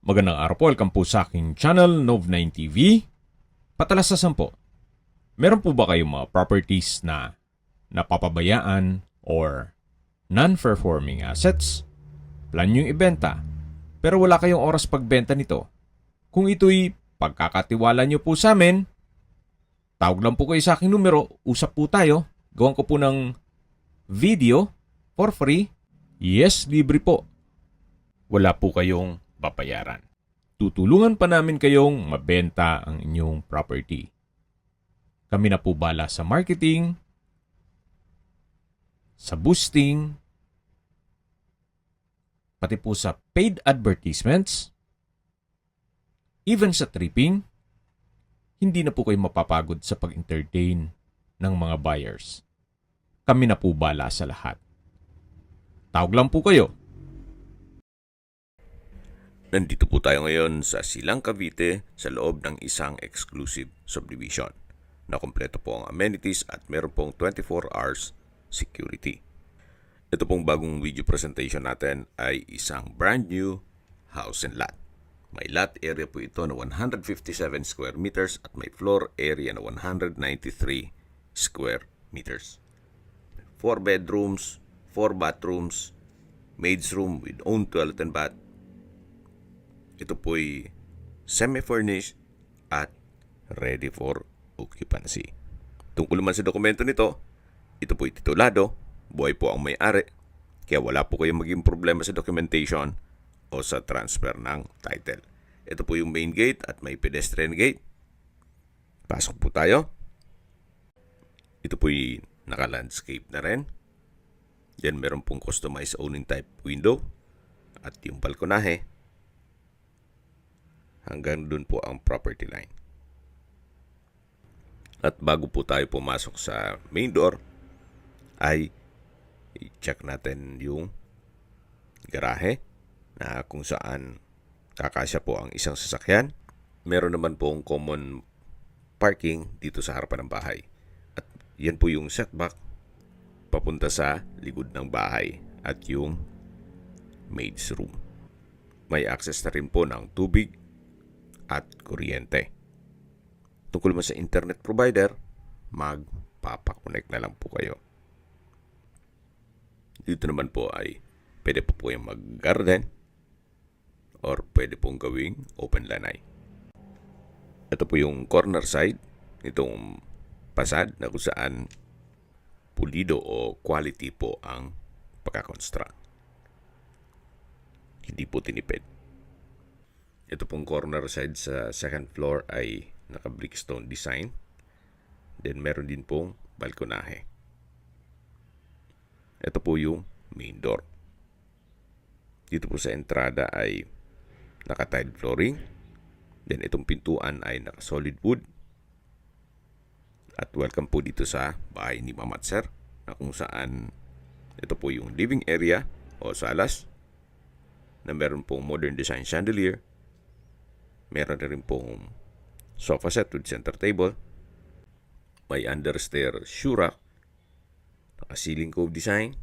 Magandang araw po, welcome po sa aking channel, Nov9 TV. Patalasasan po, meron po ba kayong mga properties na napapabayaan or non-performing assets? Plan nyo ibenta, pero wala kayong oras pagbenta nito. Kung ito'y pagkakatiwala nyo po sa amin, tawag lang po kayo sa aking numero, usap po tayo, gawan ko po ng video for free. Yes, libre po. Wala po kayong babayaran. Tutulungan pa namin kayong mabenta ang inyong property. Kami na po bala sa marketing, sa boosting, pati po sa paid advertisements, even sa tripping. Hindi na po kayo mapapagod sa pag-entertain ng mga buyers. Kami na po bala sa lahat. Tawag lang po kayo. Nandito po tayo ngayon sa Silang Cavite sa loob ng isang exclusive subdivision na kompleto po ang amenities at meron pong 24 hours security. Ito pong bagong video presentation natin ay isang brand new house and lot. May lot area po ito na 157 square meters at may floor area na 193 square meters. 4 bedrooms, 4 bathrooms, maid's room with own toilet and bath. Ito po'y semi-furnished at ready for occupancy. Tungkol naman sa dokumento nito, ito po'y titulado, buhay po ang may-ari, kaya wala po kayong maging problema sa documentation o sa transfer ng title. Ito po yung main gate at may pedestrian gate. Pasok po tayo. Ito po'y naka-landscape na rin. Yan meron pong customized owning type window at yung balkonahe. Hanggang dun po ang property line. At bago po tayo pumasok sa main door, ay i-check natin yung garahe na kung saan kakasya po ang isang sasakyan. Meron naman pong common parking dito sa harapan ng bahay. At yan po yung setback papunta sa likod ng bahay at yung maid's room. May access na rin po ng tubig at kuryente. Tungkol naman sa internet provider, magpapakonect na lang po kayo. Dito naman po ay pwede po yung mag-garden or pwede pong gawing open lanay. Ito po yung corner side nitong pasad na kung saan pulido o quality po ang pagkakonstruct. Hindi po tinipid. Ito pong corner side sa second floor ay naka-brickstone design. Then meron din pong balkonahe. Ito po yung main door. Dito po sa entrada ay naka-tile flooring. Then itong pintuan ay naka-solid wood. At welcome po dito sa bahay ni Mama at Sir na kung saan ito po yung living area o salas na meron pong modern design chandelier. Meron na rin pong sofa set with center table. May understair shoe rack. Naka-ceiling cove design.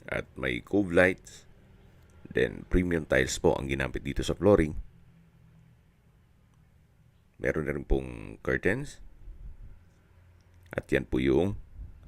At may cove lights. Then premium tiles po ang ginamit dito sa flooring. Meron na rin pong curtains. At yan po yung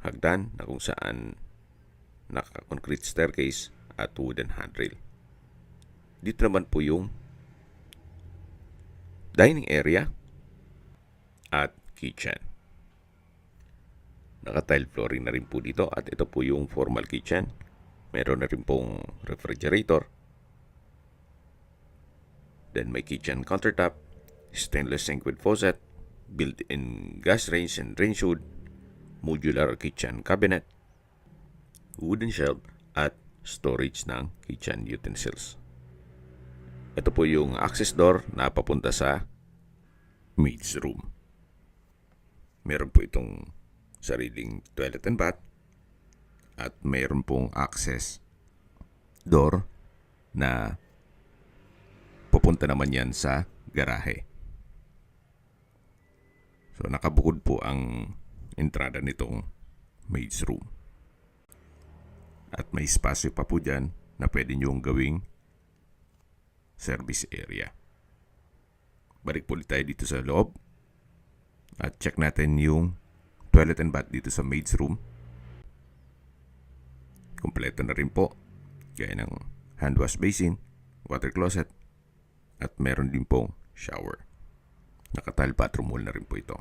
hagdan na kung saan naka-concrete staircase at wooden handrail. Dito naman po yung dining area at kitchen. Naka-tile flooring na rin po dito at ito po yung formal kitchen. Meron na rin pong refrigerator. Then may kitchen countertop, stainless sink with faucet, built-in gas range and range hood, modular kitchen cabinet, wooden shelf at storage ng kitchen utensils. Ito po yung access door na papunta sa maid's room. Meron po itong sariling toilet and bath at meron pong access door na papunta naman yan sa garahe. So nakabukod po ang entrada nitong maid's room. At may espasyo pa po dyan na pwede nyong gawing service area. Balik po ulit tayo dito sa loob at check natin yung toilet and bath dito sa maid's room. Kompleto na rin po, gaya ng hand wash basin, water closet, at meron din pong shower. Naka-tile bathroom wall na rin po ito.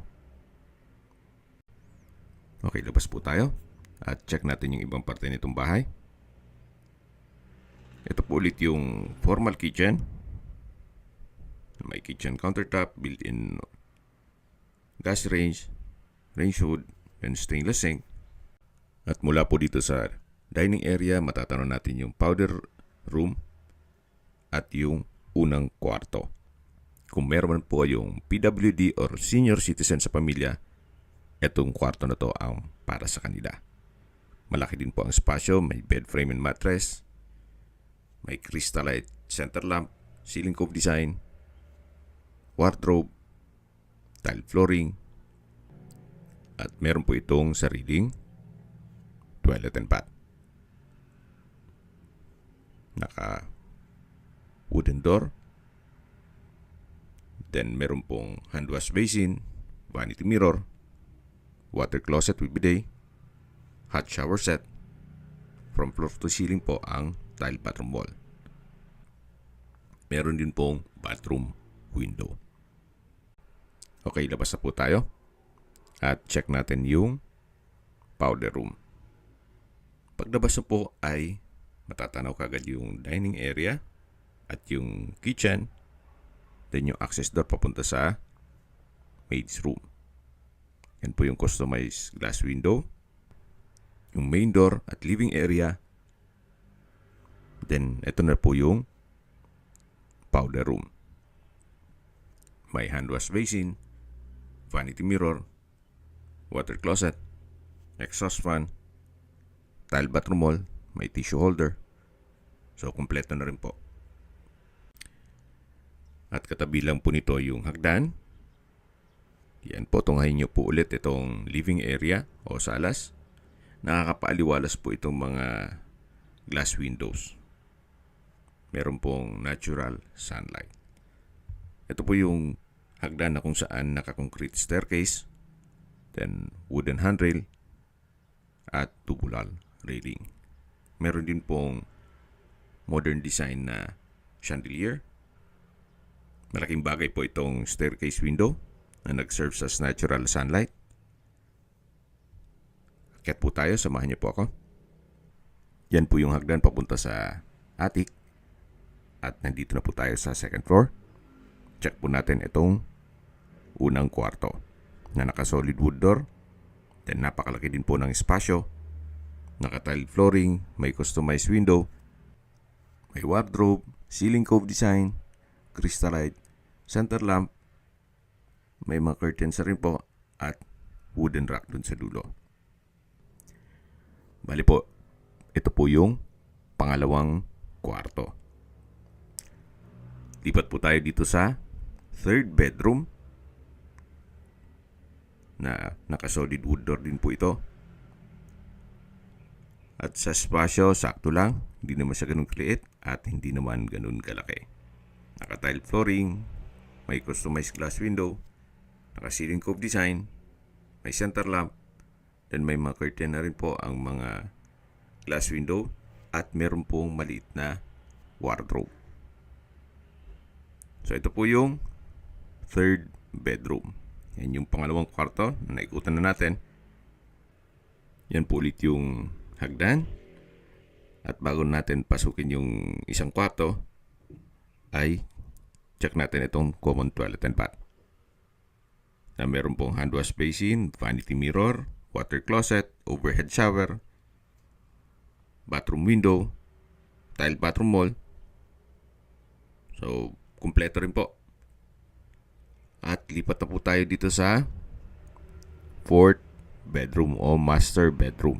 Okay, labas po tayo at check natin yung ibang parte nitong bahay. Ito po ulit yung formal kitchen. May kitchen countertop, built-in gas range, range hood, and stainless sink. At mula po dito sa dining area, matatanaw natin yung powder room at yung unang kwarto. Kung meron po yung PWD or senior citizen sa pamilya, itong kwarto na to ang para sa kanila. Malaki din po ang espasyo, may bed frame and mattress, may crystalite center lamp, ceiling cove design, wardrobe, tile flooring, at meron po itong sariling toilet and bath. Naka wooden door. Then meron pong hand wash basin, vanity mirror, water closet with bidet, hot shower set. From floor to ceiling po ang tile bathroom wall. Meron din pong bathroom window. Okay, labas na po tayo at check natin yung powder room. Paglabas na po ay matatanaw kagad yung dining area at yung kitchen, then yung access door papunta sa maid's room. Yan po yung customized glass window, yung main door at living area. Then ito na po yung powder room. May hand wash basin, vanity mirror, water closet, exhaust fan, tile bathroom wall, may tissue holder. So, kumpleto na rin po. At katabi lang po nito yung hagdan. Yan po, tunghayin nyo po ulit itong living area o salas. Nakakapaaliwalas po itong mga glass windows. Meron pong natural sunlight. Ito po yung hagdan na kung saan naka-concrete staircase, then wooden handrail, at tubular railing. Meron din pong modern design na chandelier. Malaking bagay po itong staircase window na nag-serve as natural sunlight. Akyat po tayo, samahan niyo po ako. Yan po yung hagdan papunta sa attic. At nandito na po tayo sa second floor. Check po natin itong unang kwarto na naka-solid wood door. Then napakalaki din po ng espasyo. Naka-tile flooring, may customized window, may wardrobe, ceiling cove design, crystalite, center lamp, may mga curtains rin po at wooden rack dun sa dulo. Bali po, ito po yung pangalawang kwarto. Lipat po tayo dito sa third bedroom na naka-solid wood door din po ito. At sa espasyo, sakto lang. Hindi naman siya ganun kaliit at hindi naman ganun kalaki. Naka-tile flooring, may customized glass window, naka-ceiling cove design, may center lamp, then may mga curtain na rin po ang mga glass window at meron pong maliit na wardrobe. So ito po yung third bedroom. Yan yung pangalawang kwarto na naikutan na natin. Yan po ulit yung hagdan. At bago natin pasukin yung isang kwarto, ay check natin itong common toilet and bath. Na meron pong hand wash basin, vanity mirror, water closet, overhead shower, bathroom window, tile bathroom wall. So, kumpleto rin po. At lipat na po tayo dito sa fourth bedroom o master bedroom.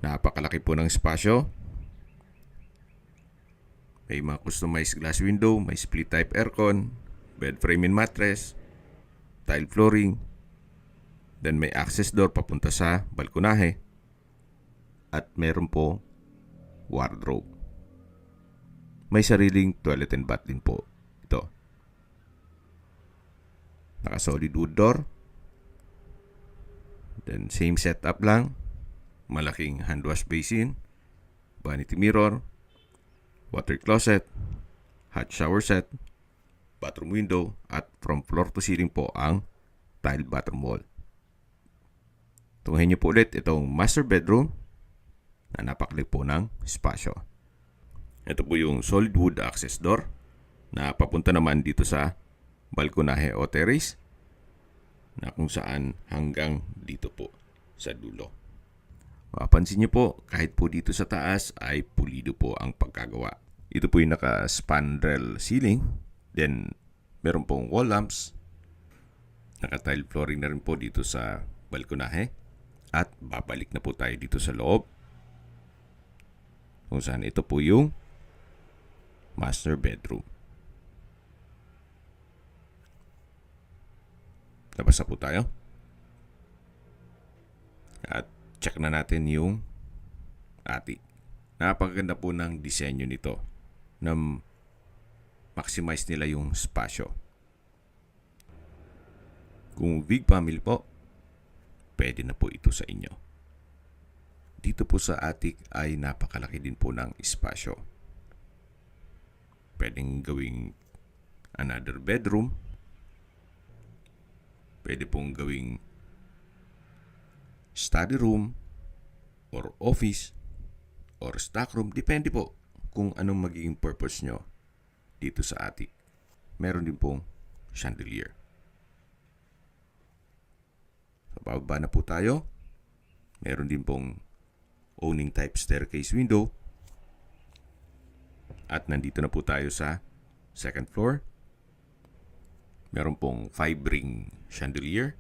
Napakalaki po ng espasyo. May mga customized glass window, may split type aircon, bed frame and mattress, tile flooring, then may access door papunta sa balkonahe, at meron po wardrobe. may sariling toilet and bath din po ito. Naka-solid wood door. Then same setup lang. Malaking hand wash basin, vanity mirror, water closet, hot shower set, bathroom window, at from floor to ceiling po ang tile bathroom wall. Tunghayin niyo po ulit itong master bedroom na napakalik po ng espasyo. Ito po yung solid wood access door na papunta naman dito sa balkonahe o terrace na kung saan hanggang dito po sa dulo. Mapapansin niyo po, kahit po dito sa taas ay pulido po ang pagkagawa. Ito po yung naka-spandrel ceiling. Then, meron pong wall lamps. Naka-tile flooring na rin po dito sa balkonahe. At babalik na po tayo dito sa loob. Kung saan ito po yung master bedroom. Labas na po tayo. At check na natin yung attic. Napakaganda po ng disenyo nito na maximize nila yung spasyo. Kung big family po, pwede na po ito sa inyo. Dito po sa attic ay napakalaki din po ng espasyo. Pwedeng gawing another bedroom. Pwede pong gawing study room or office or stock room. Depende po kung anong magiging purpose nyo dito sa attic. Meron din pong chandelier. So, bababa na po tayo. Meron din pong owning type staircase window. At nandito na po tayo sa second floor. Meron pong 5-ring chandelier.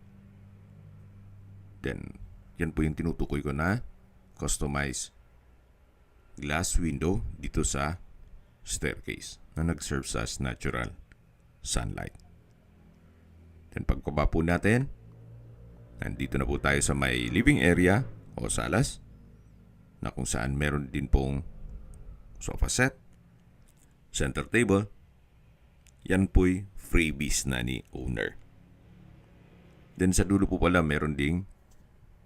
Then, yan po yung tinutukoy ko na customized glass window dito sa staircase na nag-serve as natural sunlight. Then pagkaba po natin, nandito na po tayo sa may living area o salas na kung saan meron din pong sofa set, center table. Yan po'y freebies na ni owner. Then sa dulo po pala meron ding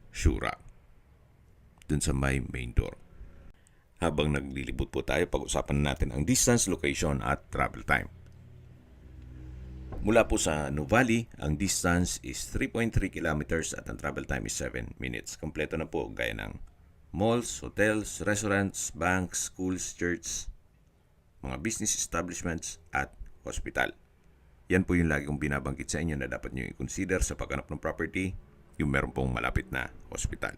shoe rack dun sa may main door. Habang naglilibot po tayo, pag-usapan natin ang distance, location at travel time. Mula po sa Nuvali, ang distance is 3.3 kilometers at ang travel time is 7 minutes. Kompleto na po gaya ng malls, hotels, restaurants, banks, schools, church, mga business establishments at hospital. Yan po yung lagi kong binabanggit sa inyo na dapat nyo i-consider sa paghanap ng property, yung meron pong malapit na hospital.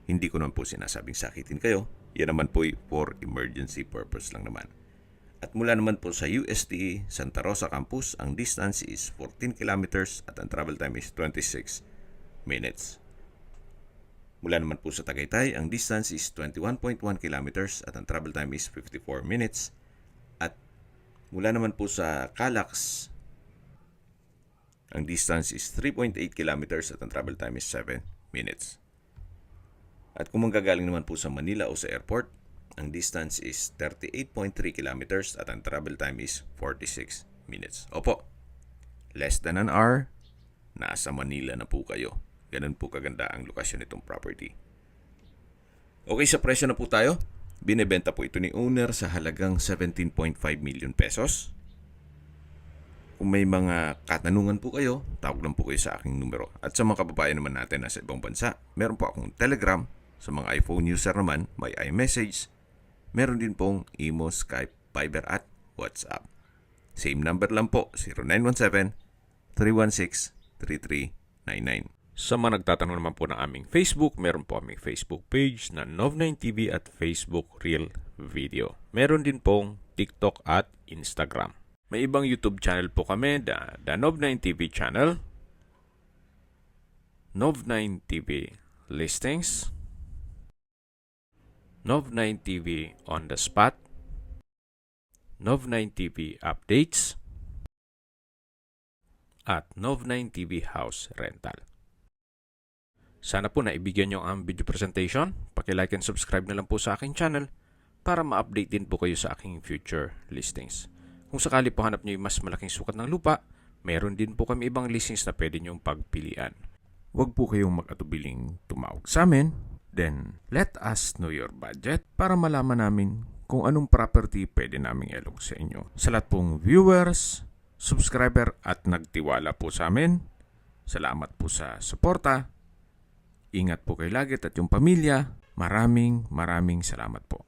Hindi ko naman po sinasabing sakitin kayo. Yan naman po for emergency purpose lang naman. At mula naman po sa UST Santa Rosa Campus, ang distance is 14 kilometers at ang travel time is 26 minutes. Mula naman po sa Tagaytay, ang distance is 21.1 kilometers at ang travel time is 54 minutes. At mula naman po sa Calax, ang distance is 3.8 kilometers at ang travel time is 7 minutes. At kung manggagaling naman po sa Manila o sa airport, ang distance is 38.3 kilometers at ang travel time is 46 minutes. Opo, less than an hour, nasa Manila na po kayo. Ganun po kaganda ang lokasyon nitong property. Okay, sa presyo na po tayo. Binebenta po ito ni owner sa halagang 17.5 million pesos. Kung may mga katanungan po kayo, tawag lang po kayo sa aking numero. At sa mga kababayan naman natin na sa ibang bansa, meron po akong Telegram. Sa mga iPhone user naman, may iMessage. Meron din pong Imo, Skype, Viber at WhatsApp. Same number lang po, 0917-316-3399. Sa mga nagtatanong naman po ng aming Facebook, meron po aming Facebook page na Nov9TV at Facebook Real Video. Meron din pong TikTok at Instagram. May ibang YouTube channel po kami, the Nov9TV channel, Nov9TV Listings, Nov9TV On The Spot, Nov9TV Updates, at Nov9TV House Rental. Sana po naibigyan nyo ang video presentation. Paki-like and subscribe na lang po sa aking channel para ma-update din po kayo sa aking future listings. Kung sakali po hanap nyo yung mas malaking sukat ng lupa, meron din po kami ibang listings na pwede nyong pagpilian. Huwag po kayong mag-atubiling tumawag sa amin. Then, let us know your budget para malaman namin kung anong property pwede naming ilog sa inyo. Sa lahat pong viewers, subscriber at nagtiwala po sa amin, salamat po sa suporta. Ingat po kayo lagi at yung pamilya. Maraming salamat po.